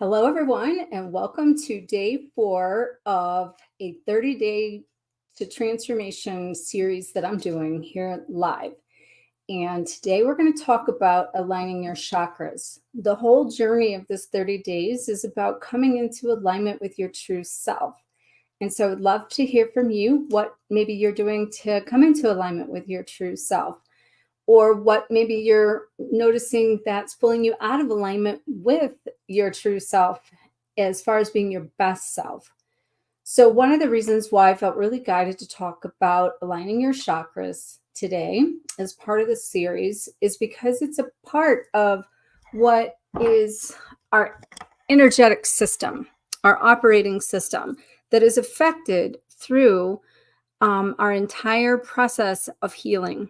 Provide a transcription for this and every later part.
Hello, everyone, and welcome to day 4 of a 30-day to transformation series that I'm doing here live. And today we're going to talk about aligning your chakras. The whole journey of this 30 days is about coming into alignment with your true self. And so I'd love to hear from you what maybe you're doing to come into alignment with your true self, or what maybe you're noticing that's pulling you out of alignment with your true self as far as being your best self. So, one of the reasons why I felt really guided to talk about aligning your chakras today as part of the series is because it's a part of what is our energetic system, our operating system that is affected through our entire process of healing.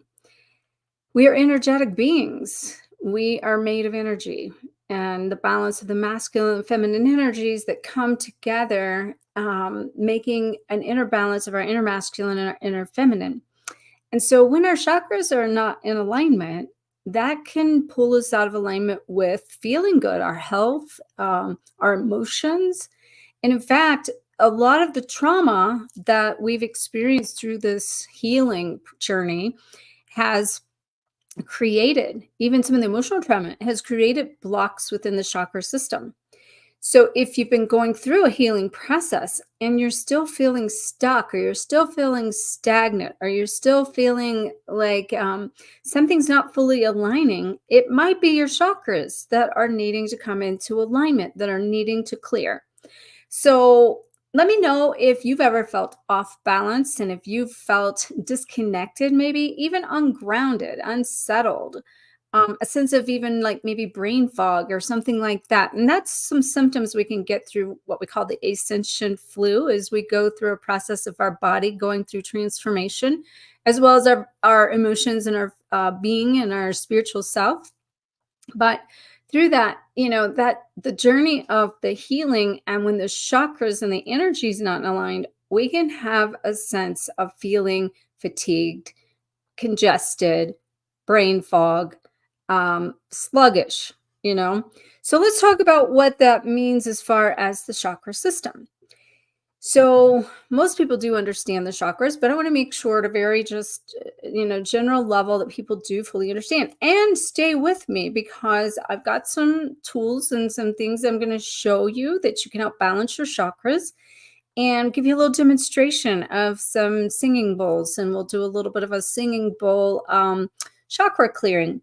We are energetic beings. We are made of energy, and the balance of the masculine and feminine energies that come together, making an inner balance of our inner masculine and our inner feminine. And so when our chakras are not in alignment, that can pull us out of alignment with feeling good, our health, our emotions. And in fact, a lot of the trauma that we've experienced through this healing journey has created, even some of the emotional trauma has created blocks within the chakra system. So if you've been going through a healing process and you're still feeling stuck, or you're still feeling stagnant, or you're still feeling like something's not fully aligning, it might be your chakras that are needing to come into alignment, that are needing to clear. So let me know if you've ever felt off balance, and if you've felt disconnected, maybe even ungrounded, unsettled, a sense of even like maybe brain fog or something like that. And that's some symptoms we can get through what we call the ascension flu, as we go through a process of our body going through transformation, as well as our emotions and our being and our spiritual self. But through that, that the journey of the healing, and when the chakras and the energy is not aligned, we can have a sense of feeling fatigued, congested, brain fog, sluggish, So let's talk about what that means as far as the chakra system. So most people do understand the chakras, but I want to make sure at a very just, general level that people do fully understand, and stay with me, because I've got some tools and some things I'm going to show you that you can help balance your chakras, and give you a little demonstration of some singing bowls. And we'll do a little bit of a singing bowl chakra clearing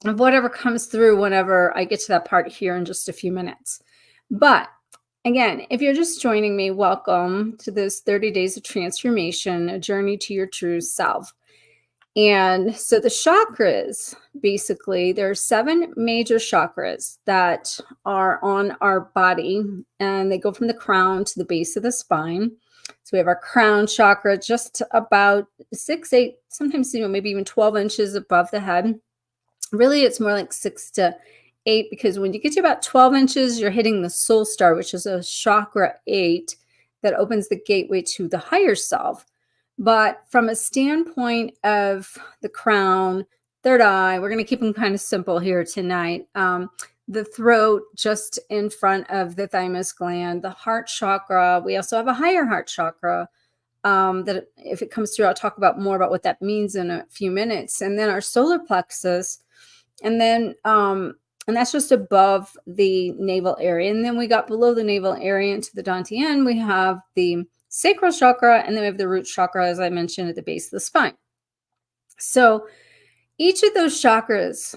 of whatever comes through whenever I get to that part here in just a few minutes. But again, if you're just joining me, welcome to this 30 days of transformation, a journey to your true self. And so the chakras, basically, there are 7 major chakras that are on our body, and they go from the crown to the base of the spine. So we have our crown chakra just about 6, 8, sometimes maybe even 12 inches above the head. Really, it's more like 6 to 8, because when you get to about 12 inches, you're hitting the soul star, which is a chakra 8 that opens the gateway to the higher self. But from a standpoint of the crown, third eye, we're going to keep them kind of simple here tonight. The throat just in front of the thymus gland, the heart chakra. We also have a higher heart chakra that, if it comes through, I'll talk about more about what that means in a few minutes. And then our solar plexus, and then and that's just above the navel area. And then we got below the navel area into the dantian, we have the sacral chakra, and then we have the root chakra, as I mentioned, at the base of the spine. So each of those chakras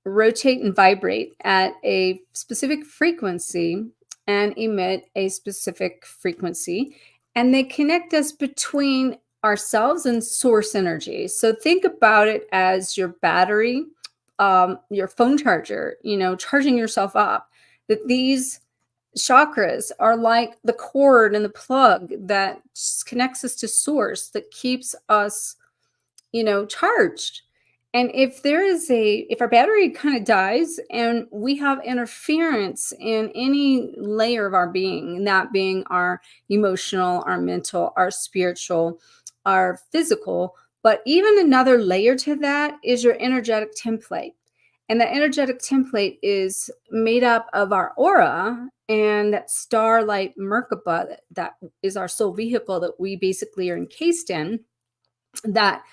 rotate and vibrate at a specific frequency and emit a specific frequency, and they connect us between ourselves and source energy. So think about it as your battery, your phone charger, charging yourself up. That these chakras are like the cord and the plug that connects us to source, that keeps us, charged. And if our battery kind of dies and we have interference in any layer of our being, that being our emotional, our mental, our spiritual, our physical, but even another layer to that is your energetic template. And the energetic template is made up of our aura and that starlight Merkaba that is our soul vehicle that we basically are encased in, that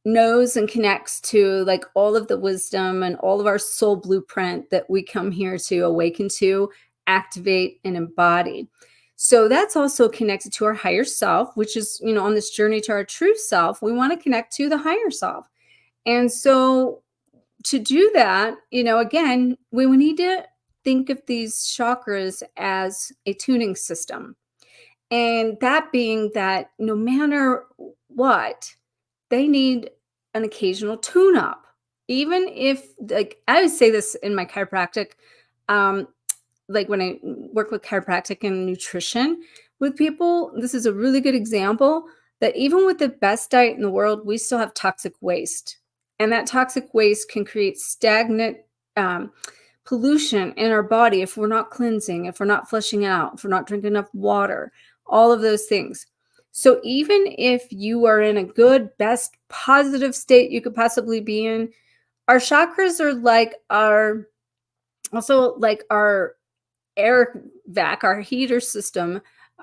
knows and connects to like all of the wisdom and all of our soul blueprint that we come here to awaken to, activate, and embody. So that's also connected to our higher self, which is, on this journey to our true self, we want to connect to the higher self. And so to do that, again, we need to think of these chakras as a tuning system. And that being that no matter what, they need an occasional tune up. Even if, like, I always say this in my chiropractic, like when I work with chiropractic and nutrition with people, this is a really good example that even with the best diet in the world, we still have toxic waste. And that toxic waste can create stagnant pollution in our body if we're not cleansing, if we're not flushing out, if we're not drinking enough water, all of those things. So even if you are in a good, best, positive state you could possibly be in, our chakras are like our air vac, our heater system,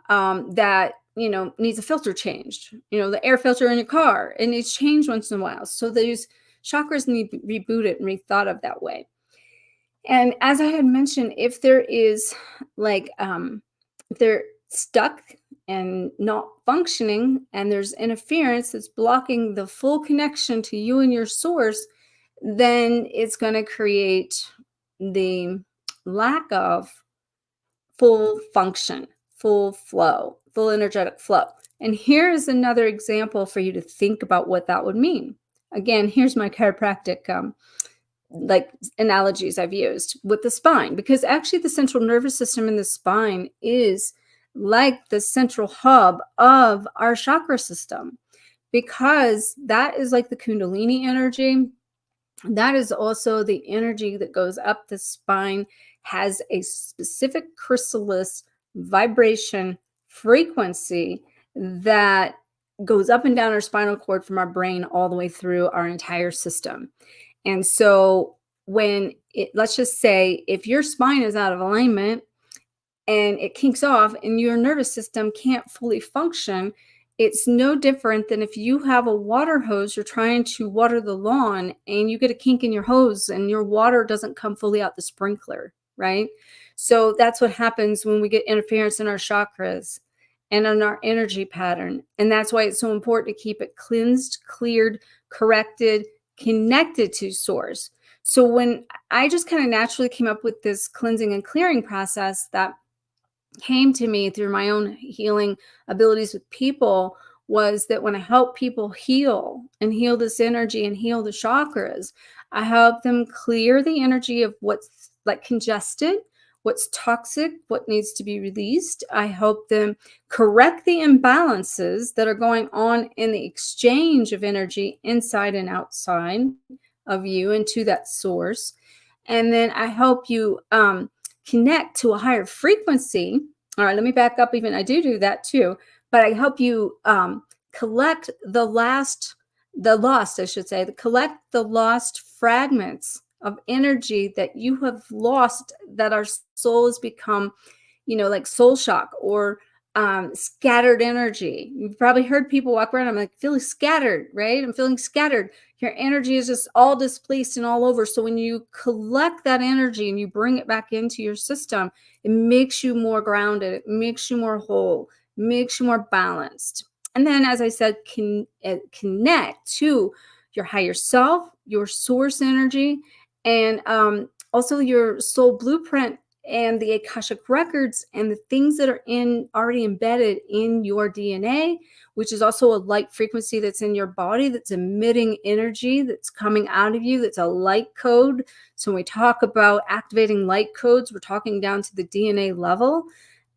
that needs a filter changed. The air filter in your car, it needs changed once in a while. So these chakras need to be rebooted and rethought of that way. And as I had mentioned, if there is if they're stuck and not functioning and there's interference that's blocking the full connection to you and your source, then it's going to create the lack of full function, full flow, full energetic flow. And here is another example for you to think about what that would mean. Again, here's my chiropractic analogies I've used with the spine, because actually the central nervous system in the spine is like the central hub of our chakra system, because that is like the Kundalini energy. That is also the energy that goes up the spine, has a specific chrysalis vibration frequency that goes up and down our spinal cord from our brain all the way through our entire system. And so let's just say if your spine is out of alignment and it kinks off and your nervous system can't fully function, it's no different than if you have a water hose, you're trying to water the lawn and you get a kink in your hose and your water doesn't come fully out the sprinkler, right? So that's what happens when we get interference in our chakras and in our energy pattern. And that's why it's so important to keep it cleansed, cleared, corrected, connected to source. So when I just kind of naturally came up with this cleansing and clearing process that came to me through my own healing abilities with people, was that when I help people heal this energy and heal the chakras, I help them clear the energy of what's like congested, what's toxic, what needs to be released. I help them correct the imbalances that are going on in the exchange of energy inside and outside of you and to that source. And then I help you connect to a higher frequency. All right, let me back up even. I do that too, but I help you collect collect the lost fragments of energy that you have lost, that our soul has become, like soul shock or scattered energy. You've probably heard people walk around, I'm like, feeling scattered, right? I'm feeling scattered. Your energy is just all displaced and all over. So when you collect that energy and you bring it back into your system, it makes you more grounded, it makes you more whole, makes you more balanced. And then, as I said, connect to your higher self, your source energy, and also your soul blueprint and the Akashic records and the things that are already embedded in your DNA, which is also a light frequency that's in your body, that's emitting energy that's coming out of you, that's a light code. So when we talk about activating light codes, we're talking down to the DNA level.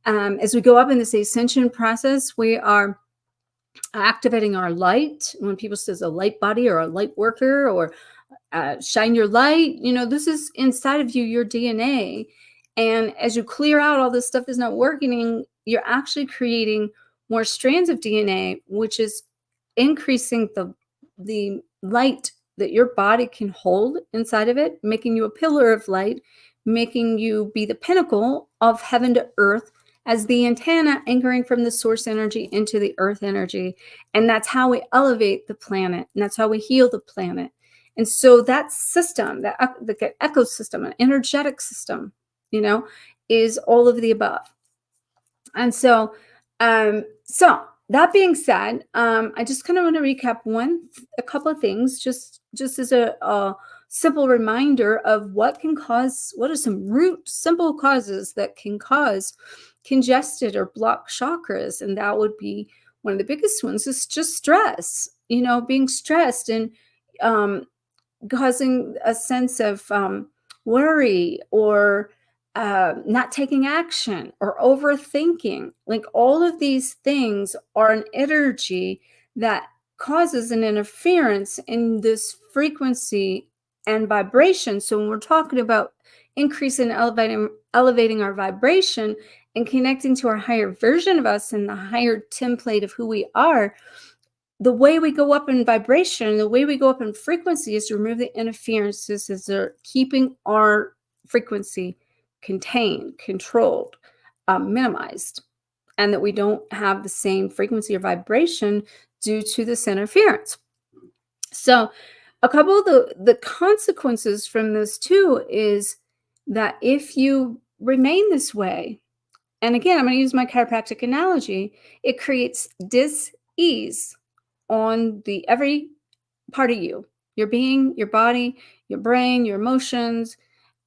As we go up in this ascension process, we are activating our light. When people says a light body or a light worker or shine your light, this is inside of you, your DNA. And as you clear out all this stuff that's not working, you're actually creating more strands of DNA, which is increasing the light that your body can hold inside of it, making you a pillar of light, making you be the pinnacle of heaven to earth as the antenna anchoring from the source energy into the earth energy. And that's how we elevate the planet. And that's how we heal the planet. And so that system, that the ecosystem, an energetic system, is all of the above. And so, that being said, I just kind of want to recap a couple of things, just as a simple reminder of what are some simple causes that can cause congested or blocked chakras. And that would be one of the biggest ones is just stress, being stressed and causing a sense of worry or not taking action or overthinking. Like all of these things are an energy that causes an interference in this frequency and vibration. So when we're talking about increasing and elevating our vibration and connecting to our higher version of us and the higher template of who we are, the way we go up in vibration, the way we go up in frequency is to remove the interferences, is they're keeping our frequency contained, controlled, minimized, and that we don't have the same frequency or vibration due to this interference. So a couple of the consequences from this too is that if you remain this way, and again, I'm going to use my chiropractic analogy, it creates dis-ease on every part of you, your being, your body, your brain, your emotions.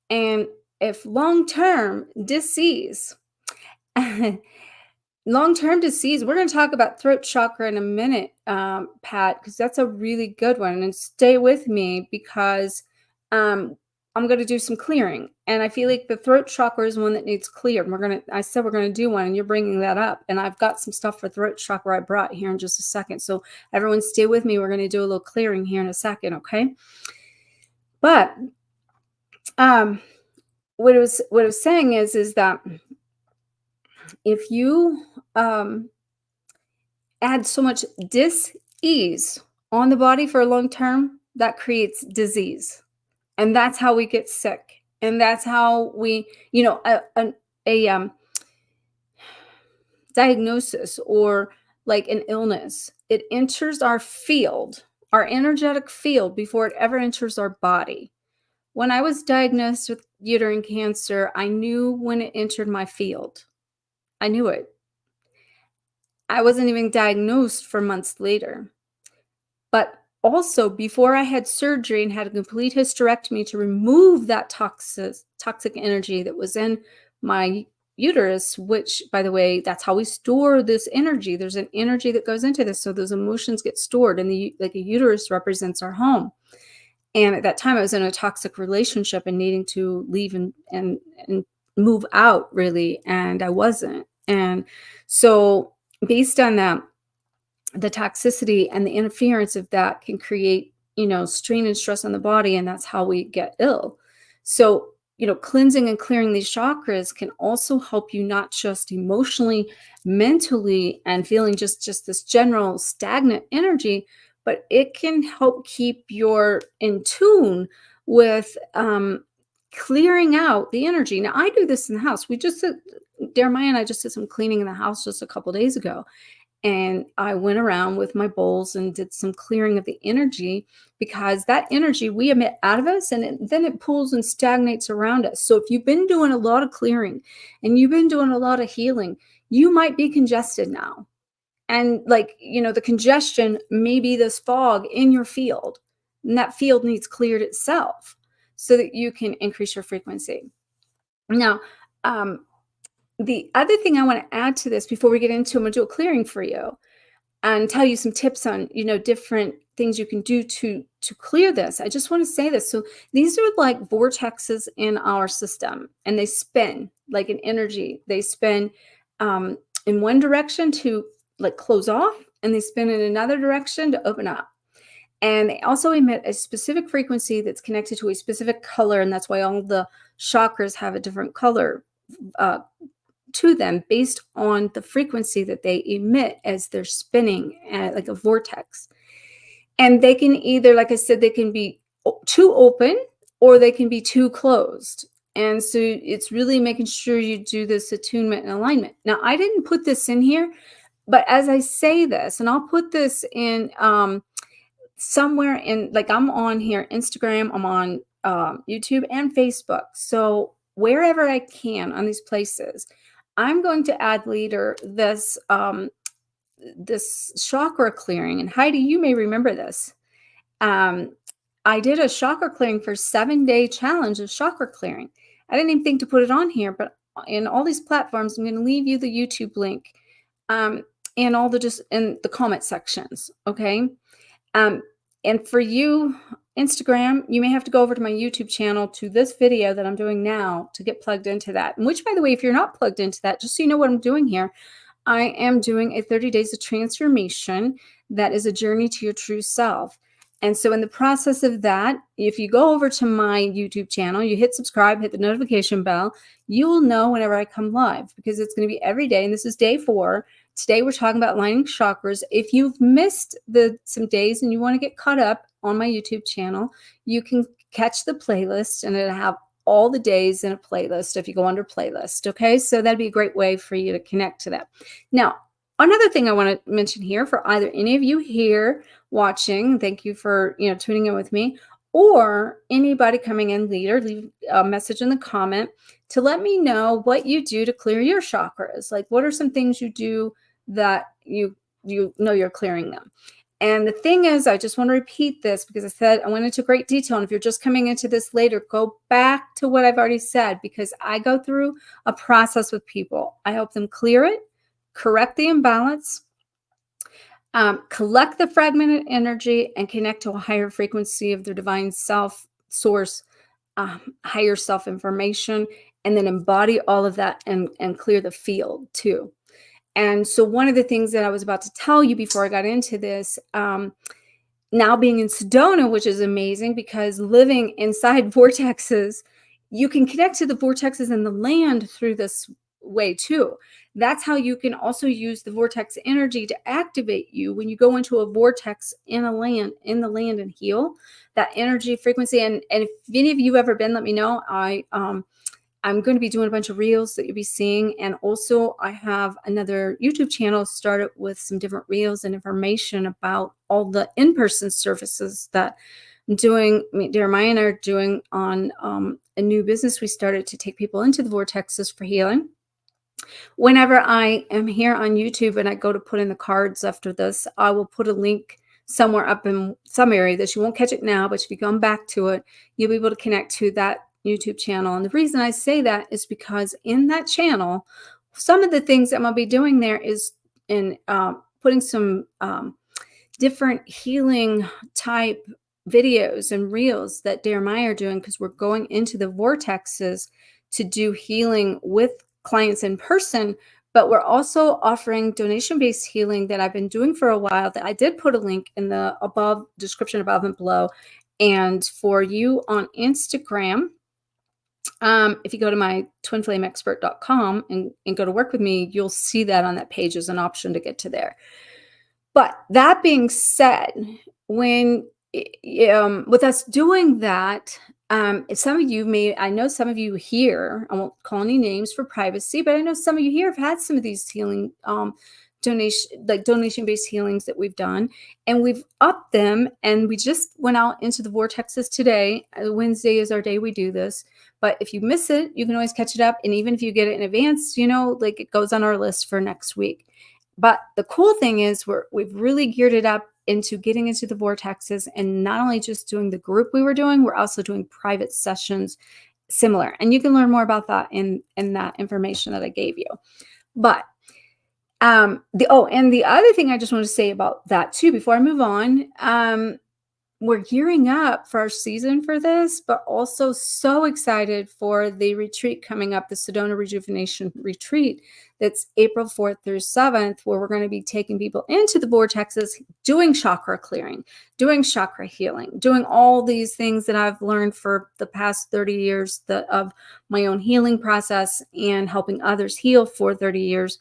And if long-term disease, long-term disease, we're going to talk about throat chakra in a minute, Pat, because that's a really good one. And stay with me because I'm going to do some clearing. And I feel like the throat chakra is one that needs cleared. I said we're going to do one, and you're bringing that up. And I've got some stuff for throat chakra I brought here in just a second. So everyone stay with me. We're going to do a little clearing here in a second, okay? But what I was saying is that if you add so much dis-ease on the body for a long term, that creates disease. And that's how we get sick. And that's how we, a diagnosis or like an illness, it enters our field, our energetic field, before it ever enters our body. When I was diagnosed with uterine cancer, I knew when it entered my field. I knew it. I wasn't even diagnosed for months later. But also, before I had surgery and had a complete hysterectomy to remove that toxic energy that was in my uterus, which, by the way, that's how we store this energy. There's an energy that goes into this. So those emotions get stored, and like a uterus represents our home. And at that time, I was in a toxic relationship and needing to leave and move out, really, and I wasn't. And so based on that, the toxicity and the interference of that can create, strain and stress on the body, and that's how we get ill. So, cleansing and clearing these chakras can also help you not just emotionally, mentally, and feeling just this general stagnant energy, but it can help keep you in tune with clearing out the energy. Now, I do this in the house. Jeremiah and I just did some cleaning in the house just a couple days ago. And I went around with my bowls and did some clearing of the energy, because that energy we emit out of us, and then it pulls and stagnates around us. So if you've been doing a lot of clearing and you've been doing a lot of healing, you might be congested now. And the congestion may be this fog in your field, and that field needs cleared itself so that you can increase your frequency. Now, the other thing I want to add to this before we get into, I'm going to do a clearing for you and tell you some tips on, different things you can do to clear this. I just want to say this. So these are like vortexes in our system, and they spin like an energy. They spin in one direction to like close off, and they spin in another direction to open up. And they also emit a specific frequency that's connected to a specific color. And that's why all the chakras have a different color to them based on the frequency that they emit as they're spinning like a vortex. And they can either, like I said, they can be too open or they can be too closed. And so it's really making sure you do this attunement and alignment. Now, I didn't put this in here, but as I say this, and I'll put this in somewhere in, like, I'm on here, Instagram, I'm on YouTube and Facebook. So wherever I can on these places, I'm going to add later this this chakra clearing. And Heidi, you may remember this. I did a chakra clearing for 7-day challenge of chakra clearing. I didn't even think to put it on here, but in all these platforms, I'm going to leave you the YouTube link and all the just in the comment sections. Okay. And for you, Instagram, you may have to go over to my YouTube channel to this video that I'm doing now to get plugged into that. And which, by the way, if you're not plugged into that, just so you know what I'm doing here, I am doing a 30 days of transformation that is a journey to your true self. And so in the process of that, if you go over to my YouTube channel, you hit subscribe, hit the notification bell, you will know whenever I come live, because it's going to be every day. And this is day 4. Today, we're talking about aligning chakras. If you've missed some days and you want to get caught up on my YouTube channel, you can catch the playlist, and it'll have all the days in a playlist if you go under playlist. Okay, so that'd be a great way for you to connect to that. Now, another thing I want to mention here for either any of you here watching, thank you for tuning in with me, or anybody coming in later, leave a message in the comment to let me know what you do to clear your chakras. Like, what are some things you do that you know you're clearing them? And the thing is, I just want to repeat this because I said I went into great detail. And if you're just coming into this later, go back to what I've already said, because I go through a process with people. I help them clear it, correct the imbalance, collect the fragmented energy, and connect to a higher frequency of their divine self, source, higher self information, and then embody all of that and clear the field too. And so one of the things that I was about to tell you before I got into this, now being in Sedona, which is amazing because living inside vortexes, you can connect to the vortexes in the land through this way too. That's how you can also use the vortex energy to activate you when you go into a vortex in the land and heal that energy frequency. And if any of you ever been, let me know. I'm going to be doing a bunch of reels that you'll be seeing. And also I have another YouTube channel started with some different reels and information about all the in-person services that I'm doing. Jeremiah and I are doing on a new business we started to take people into the vortexes for healing. Whenever I am here on YouTube and I go to put in the cards after this, I will put a link somewhere up in some area that you won't catch it now, but if you come back to it, you'll be able to connect to that YouTube channel. And the reason I say that is because in that channel, some of the things that I'm going to be doing there is in putting some different healing type videos and reels that Jeremiah are doing, because we're going into the vortexes to do healing with clients in person. But we're also offering donation-based healing that I've been doing for a while, that I did put a link in the above description above and below. And for you on Instagram, if you go to my twinflameexpert.com and go to work with me, you'll see that on that page as an option to get to there. But that being said, when with us doing that, some of you I know some of you here, I won't call any names for privacy, but I know some of you here have had some of these healing donation-based healings that we've done, and we've upped them. And we just went out into the vortexes today. Wednesday is our day we do this. But if you miss it, you can always catch it up. And even if you get it in advance, like, it goes on our list for next week. But the cool thing is we've really geared it up into getting into the vortexes, and not only just doing the group we were doing, we're also doing private sessions similar. And you can learn more about that in that information that I gave you. But and the other thing I just want to say about that too, before I move on, we're gearing up for our season for this, but also so excited for the retreat coming up, the Sedona Rejuvenation Retreat. That's April 4th through 7th, where we're going to be taking people into the vortexes, doing chakra clearing, doing chakra healing, doing all these things that I've learned for the past 30 years of my own healing process and helping others heal for 30 years.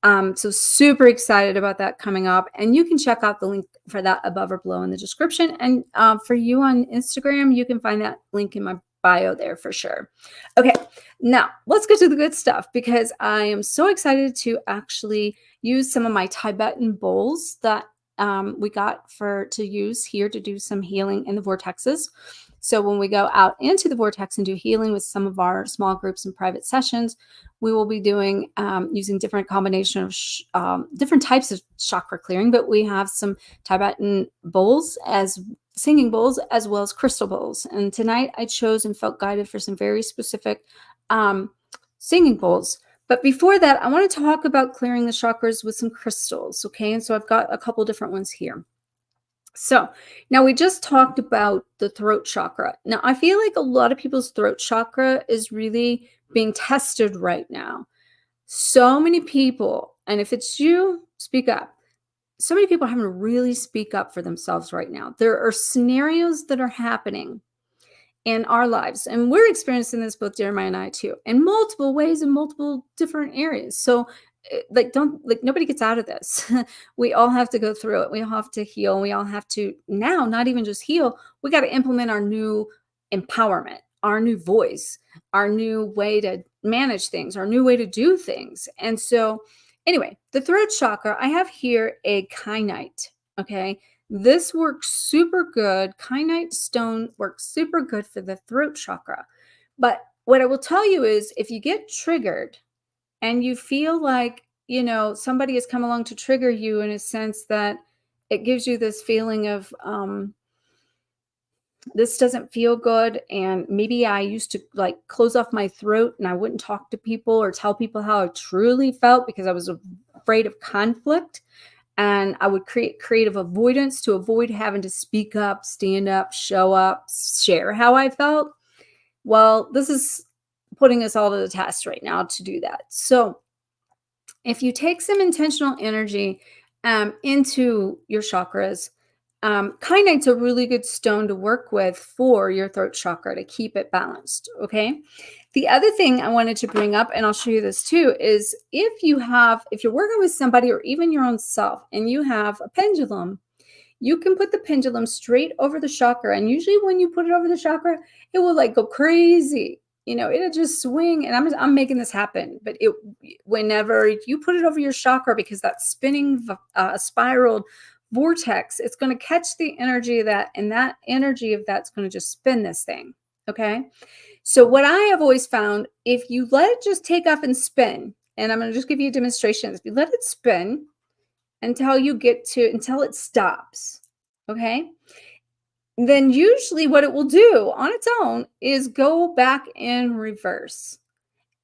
So super excited about that coming up. And you can check out the link for that above or below in the description. And for you on Instagram, you can find that link in my bio there for sure. Okay, now let's get to the good stuff, because I am so excited to actually use some of my Tibetan bowls that we got to use here to do some healing in the vortexes. So when we go out into the vortex and do healing with some of our small groups and private sessions, we will be doing using different combination of different types of chakra clearing, but we have some Tibetan bowls as singing bowls as well as crystal bowls. And tonight I chose and felt guided for some very specific singing bowls. But before that, I want to talk about clearing the chakras with some crystals. Okay, and so I've got a couple different ones here. So now we just talked about the throat chakra. Now I feel like a lot of people's throat chakra is really being tested right now. So many people, and if it's you, speak up. So many people are having to really speak up for themselves right now. There are scenarios that are happening in our lives, and we're experiencing this, both Jeremiah and I too, in multiple ways, in multiple different areas. So nobody gets out of this. We all have to go through it. We all have to heal. We all have to now not even just heal. We got to implement our new empowerment, our new voice, our new way to manage things, our new way to do things. And so anyway, the throat chakra, I have here a kyanite. Okay. This works super good. Kyanite stone works super good for the throat chakra. But what I will tell you is, if you get triggered and you feel like, somebody has come along to trigger you in a sense that it gives you this feeling of, this doesn't feel good. And maybe I used to close off my throat and I wouldn't talk to people or tell people how I truly felt because I was afraid of conflict. And I would create creative avoidance to avoid having to speak up, stand up, show up, share how I felt. Well, this is putting us all to the test right now to do that. So if you take some intentional energy into your chakras, kyanite's a really good stone to work with for your throat chakra to keep it balanced. Okay. The other thing I wanted to bring up, and I'll show you this too, is if you're working with somebody or even your own self and you have a pendulum, you can put the pendulum straight over the chakra. And usually when you put it over the chakra, it will go crazy. It'll just swing. And I'm making this happen. But whenever you put it over your chakra, because that spinning spiraled vortex, it's going to catch the energy of that. And that energy of that's going to just spin this thing. Okay. So what I have always found, if you let it just take off and spin, and I'm going to just give you a demonstration. If you let it spin until it stops, okay? Then usually what it will do on its own is go back in reverse.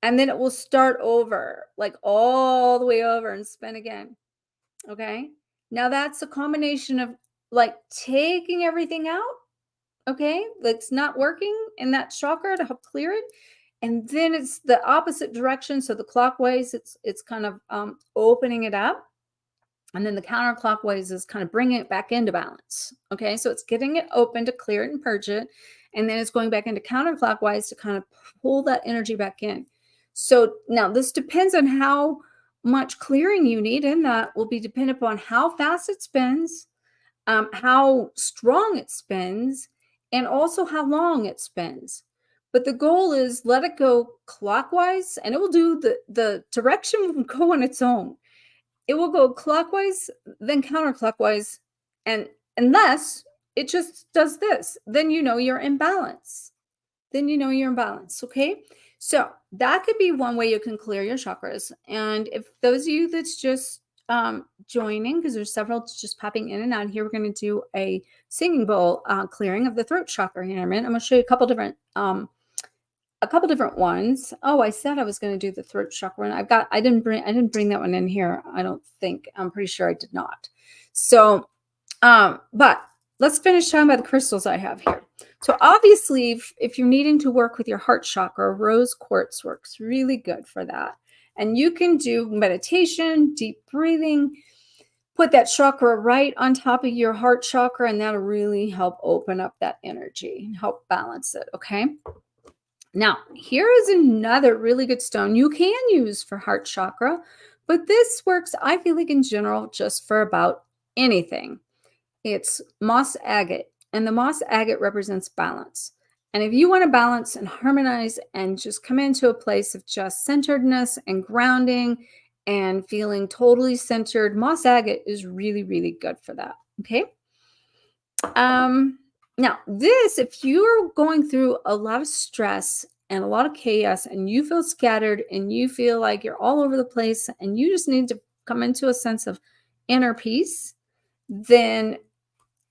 And then it will start over, all the way over and spin again. Okay? Now that's a combination of taking everything out. Okay, that's not working in that chakra to help clear it, and then it's the opposite direction. So the clockwise, it's kind of opening it up, and then the counterclockwise is kind of bringing it back into balance. Okay, so it's getting it open to clear it and purge it, and then it's going back into counterclockwise to kind of pull that energy back in. So now this depends on how much clearing you need, and that will be dependent upon how fast it spins, how strong it spins, and also how long it spins. But the goal is let it go clockwise, and it will do the direction will go on its own. It will go clockwise, then counterclockwise, and unless it just does this, then you're in balance. Okay? So that could be one way you can clear your chakras. And if those of you that's just joining, because there's several just popping in and out here, we're going to do a singing bowl clearing of the throat chakra here in a minute. I'm going to show you a couple different ones. Oh, I said I was going to do the throat chakra one. I didn't bring that one in here. I don't think. I'm pretty sure I did not. So but let's finish talking about the crystals I have here. So obviously, if you're needing to work with your heart chakra, rose quartz works really good for that. And you can do meditation, deep breathing, put that chakra right on top of your heart chakra, and that'll really help open up that energy and help balance it, okay? Now, here is another really good stone you can use for heart chakra, But this works, I feel like, in general, just for about anything. It's moss agate, and the moss agate represents balance. And if you want to balance and harmonize and just come into a place of just centeredness and grounding and feeling totally centered, moss agate is really, really good for that. Okay. Now this, if you're going through a lot of stress and a lot of chaos and you feel scattered and you feel like you're all over the place and you just need to come into a sense of inner peace, then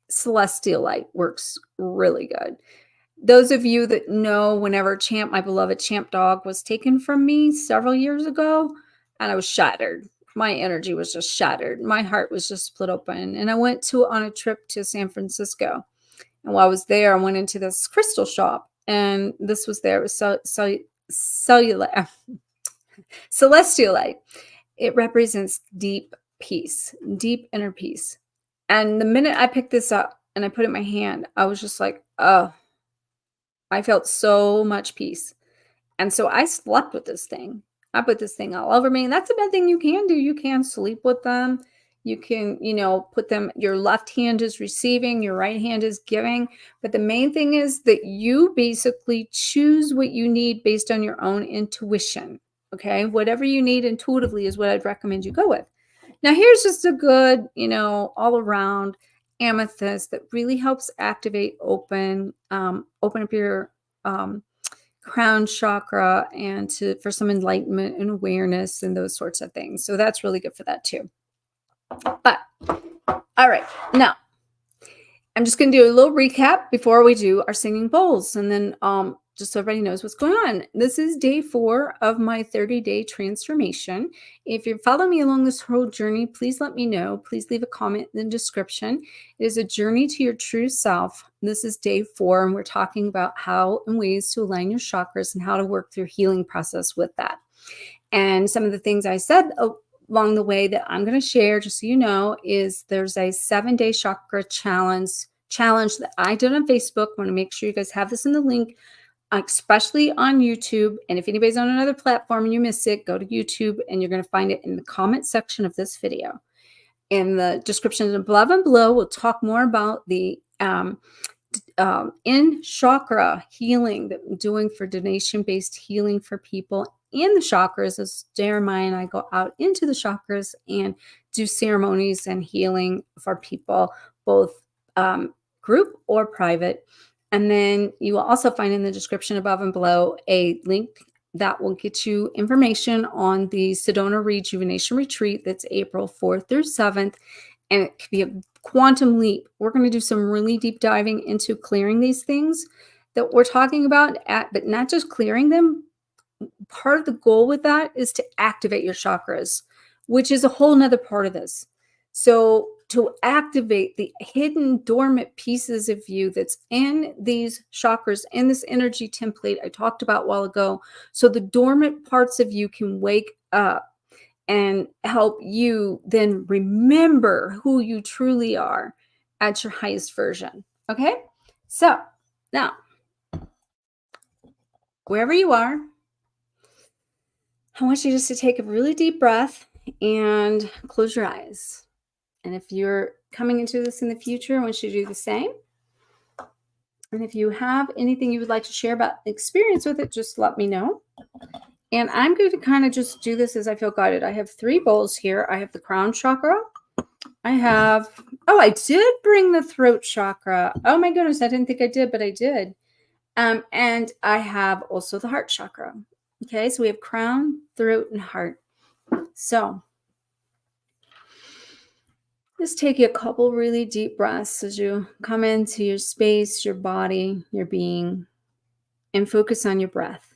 celestial light works really good. Those of you that know, whenever Champ, my beloved Champ dog, was taken from me several years ago, and I was shattered. My energy was just shattered. My heart was just split open. And I went on a trip to San Francisco. And while I was there, I went into this crystal shop. And this was there. It was cellular, celestial light. It represents deep peace, deep inner peace. And the minute I picked this up and I put it in my hand, I was just like, oh, I felt so much peace. And so I slept with this thing. I put this thing all over me. And that's a bad thing you can do. You can sleep with them. You can, put them, your left hand is receiving, your right hand is giving. But the main thing is that you basically choose what you need based on your own intuition. Okay. Whatever you need intuitively is what I'd recommend you go with. Now, here's just a good, all around amethyst that really helps activate, open up your crown chakra and for some enlightenment and awareness and those sorts of things. So that's really good for that too. But all right, now I'm just going to do a little recap before we do our singing bowls, and then just so everybody knows what's going on. This is day 4 of my 30-day transformation. If you're following me along this whole journey, please let me know. Please leave a comment in the description. It is a journey to your true self. This is day 4, and we're talking about how and ways to align your chakras and how to work through healing process with that. And some of the things I said along the way that I'm going to share, just so you know, is there's a 7-day chakra challenge that I did on Facebook. I want to make sure you guys have this in the link, especially on YouTube. And if anybody's on another platform and you miss it, go to YouTube and you're going to find it in the comment section of this video. In the description above and below, we'll talk more about the in chakra healing that I'm doing for donation-based healing for people in the chakras, as Jeremiah and I go out into the chakras and do ceremonies and healing for people, both group or private. And then you will also find in the description above and below a link that will get you information on the Sedona Rejuvenation Retreat that's April 4th through 7th. And it could be a quantum leap. We're going to do some really deep diving into clearing these things that we're talking about, but not just clearing them. Part of the goal with that is to activate your chakras, which is a whole nother part of this. So to activate the hidden dormant pieces of you that's in these chakras, in this energy template I talked about a while ago, so the dormant parts of you can wake up and help you then remember who you truly are at your highest version. Okay? So now, wherever you are, I want you just to take a really deep breath and close your eyes. And if you're coming into this in the future, I want you to do the same. And if you have anything you would like to share about experience with it, just let me know. And I'm going to kind of just do this as I feel guided. I have 3 bowls here. I have the crown chakra. I did bring the throat chakra. Oh my goodness, I didn't think I did, but I did. And I have also the heart chakra. Okay, so we have crown, throat, and heart. So just take a couple really deep breaths as you come into your space, your body, your being, and focus on your breath.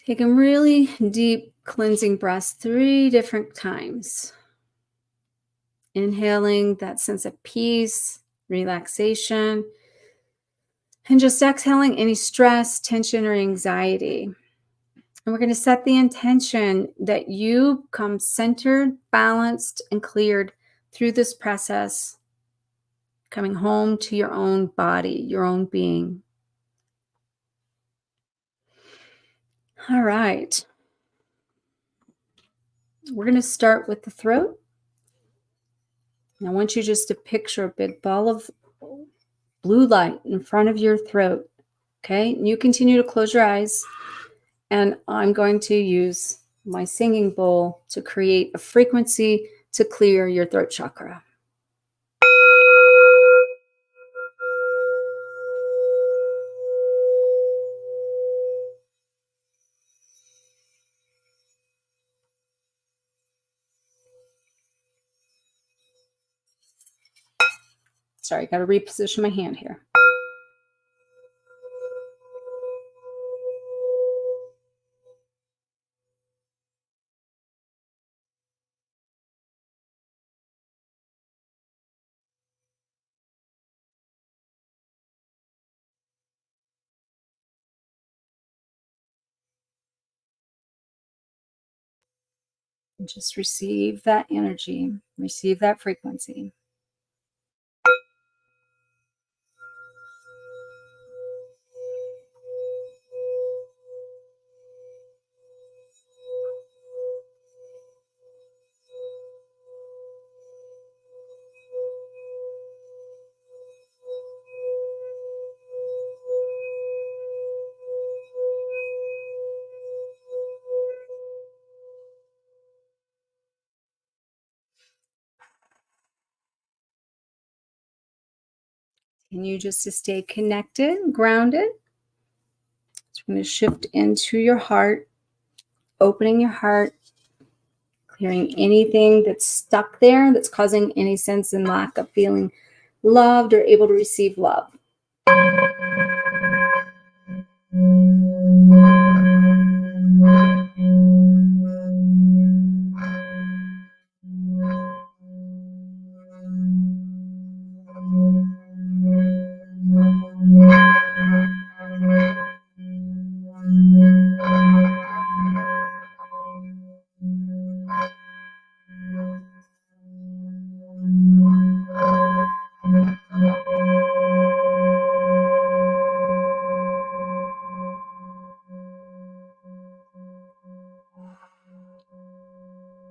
Taking really deep cleansing breaths 3 different times. Inhaling that sense of peace, relaxation, and just exhaling any stress, tension, or anxiety. And we're going to set the intention that you come centered, balanced, and cleared through this process, coming home to your own body, your own being. All right. We're going to start with the throat. And I want you just to picture a big ball of blue light in front of your throat. Okay. And you continue to close your eyes. And I'm going to use my singing bowl to create a frequency to clear your throat chakra. Sorry, I got to reposition my hand here. And just receive that energy, receive that frequency. Continue just to stay connected, grounded. So we're going to shift into your heart, opening your heart, clearing anything that's stuck there that's causing any sense and lack of feeling loved or able to receive love.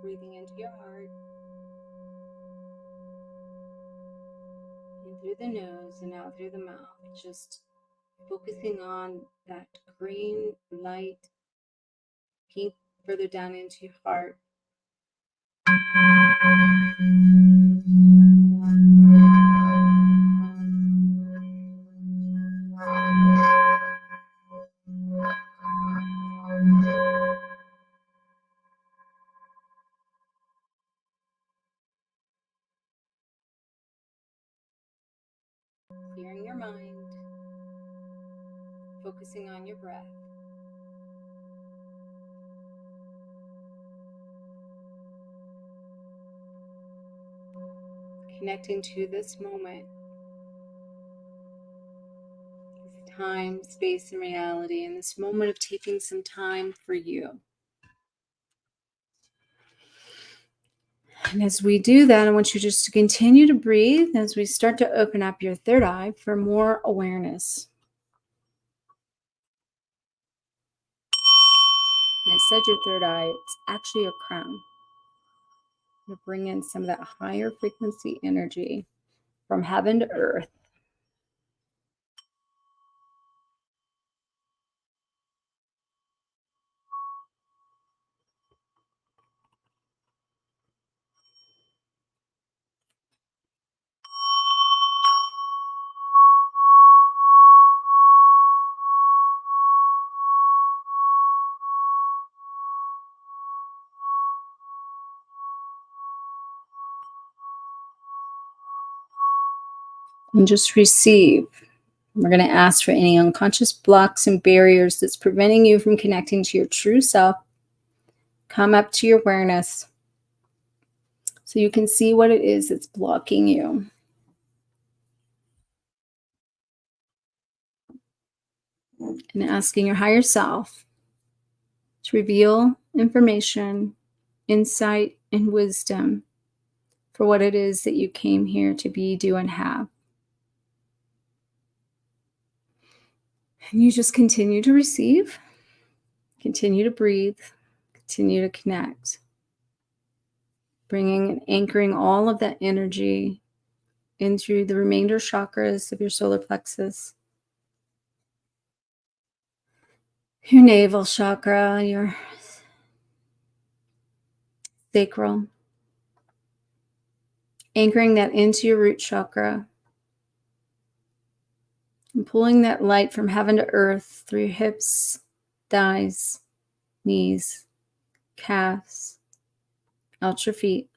Breathing into your heart, in through the nose and out through the mouth. Just focusing on that green light, pink further down into your heart. Clearing your mind, focusing on your breath. Connecting to this moment, this time, space, and reality, and this moment of taking some time for you. And as we do that, I want you just to continue to breathe as we start to open up your third eye for more awareness. And I said your third eye, it's actually a crown. To bring in some of that higher frequency energy from heaven to earth. And just receive. We're going to ask for any unconscious blocks and barriers that's preventing you from connecting to your true self. Come up to your awareness so you can see what it is that's blocking you. And asking your higher self to reveal information, insight, and wisdom for what it is that you came here to be, do, and have. And you just continue to receive Continue to breathe. Continue to connect. Bringing and anchoring all of that energy into the remainder chakras of your solar plexus. Your navel chakra, your sacral. Anchoring that into your root chakra. And pulling that light from heaven to earth through your hips, thighs, knees, calves, out your feet,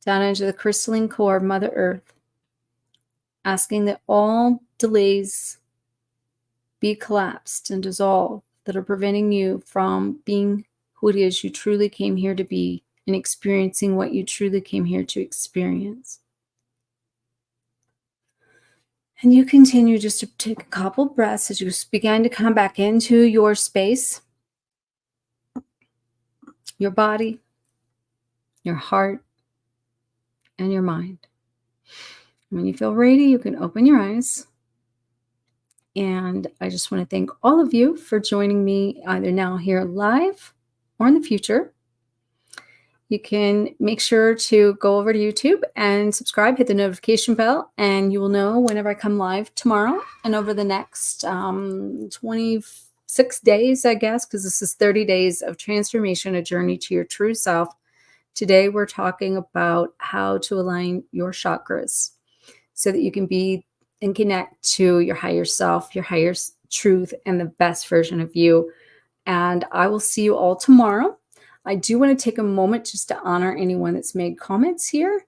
down into the crystalline core of Mother Earth, asking that all delays be collapsed and dissolved that are preventing you from being who it is you truly came here to be and experiencing what you truly came here to experience. And you continue just to take a couple breaths as you begin to come back into your space, your body, your heart, and your mind. And when you feel ready, you can open your eyes. And I just want to thank all of you for joining me either now here live or in the future. You can make sure to go over to YouTube and subscribe, hit the notification bell, and you will know whenever I come live tomorrow and over the next 26 days, I guess, because this is 30 days of transformation, a journey to your true self. Today, we're talking about how to align your chakras so that you can be and connect to your higher self, your higher truth, and the best version of you. And I will see you all tomorrow. I do want to take a moment just to honor anyone that's made comments here.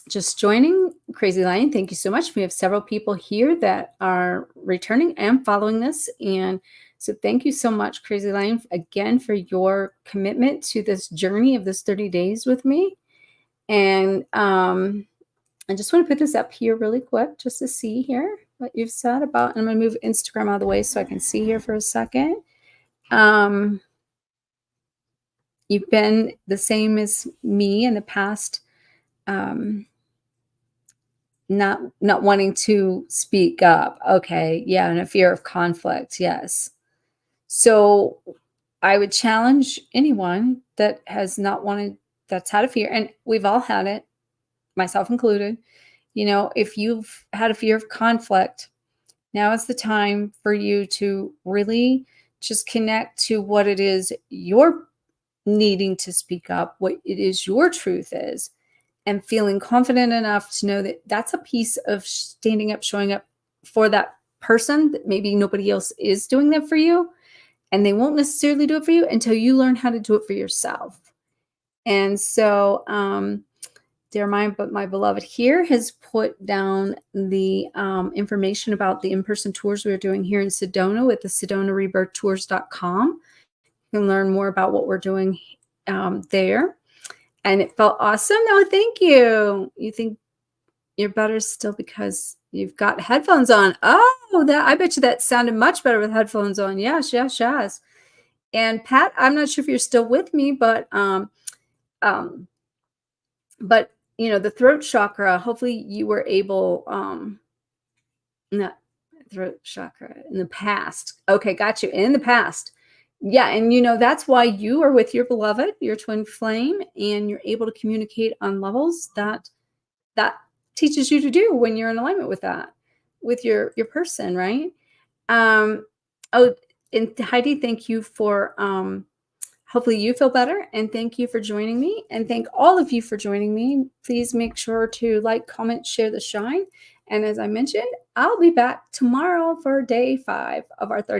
Just joining, Crazy Lion, thank you so much. We have several people here that are returning and following this. And so thank you so much, Crazy Lion, again, for your commitment to this journey of this 30 days with me. And I just want to put this up here really quick just to see here what you've said about, and I'm going to move Instagram out of the way so I can see here for a second. You've been the same as me in the past, not wanting to speak up. Okay. Yeah. And a fear of conflict. Yes. So I would challenge anyone that has not wanted, that's had a fear, and we've all had it, myself included. You know, if you've had a fear of conflict, now is the time for you to really just connect to what it is you're needing to speak up, what it is your truth is, and feeling confident enough to know that that's a piece of standing up, showing up for that person that maybe nobody else is doing that for you. And they won't necessarily do it for you until you learn how to do it for yourself. And so, my beloved here has put down the information about the in-person tours we're doing here in Sedona with the SedonaRebirthTours.com. You can learn more about what we're doing there. And it felt awesome. No, thank you. You think you're better still because you've got headphones on. Oh, I bet you that sounded much better with headphones on. Yes, yes, yes. And Pat, I'm not sure if you're still with me, but you know, the throat chakra, hopefully you were able, not throat chakra in the past. Okay, got you. In the past. Yeah, and you know, that's why you are with your beloved, your twin flame, and you're able to communicate on levels that teaches you to do when you're in alignment with that, with your person, right? Oh, and Heidi, thank you for hopefully you feel better, and thank you for joining me, and thank all of you for joining me. Please make sure to like, comment, share the shine. And as I mentioned, I'll be back tomorrow for day 5 of our 30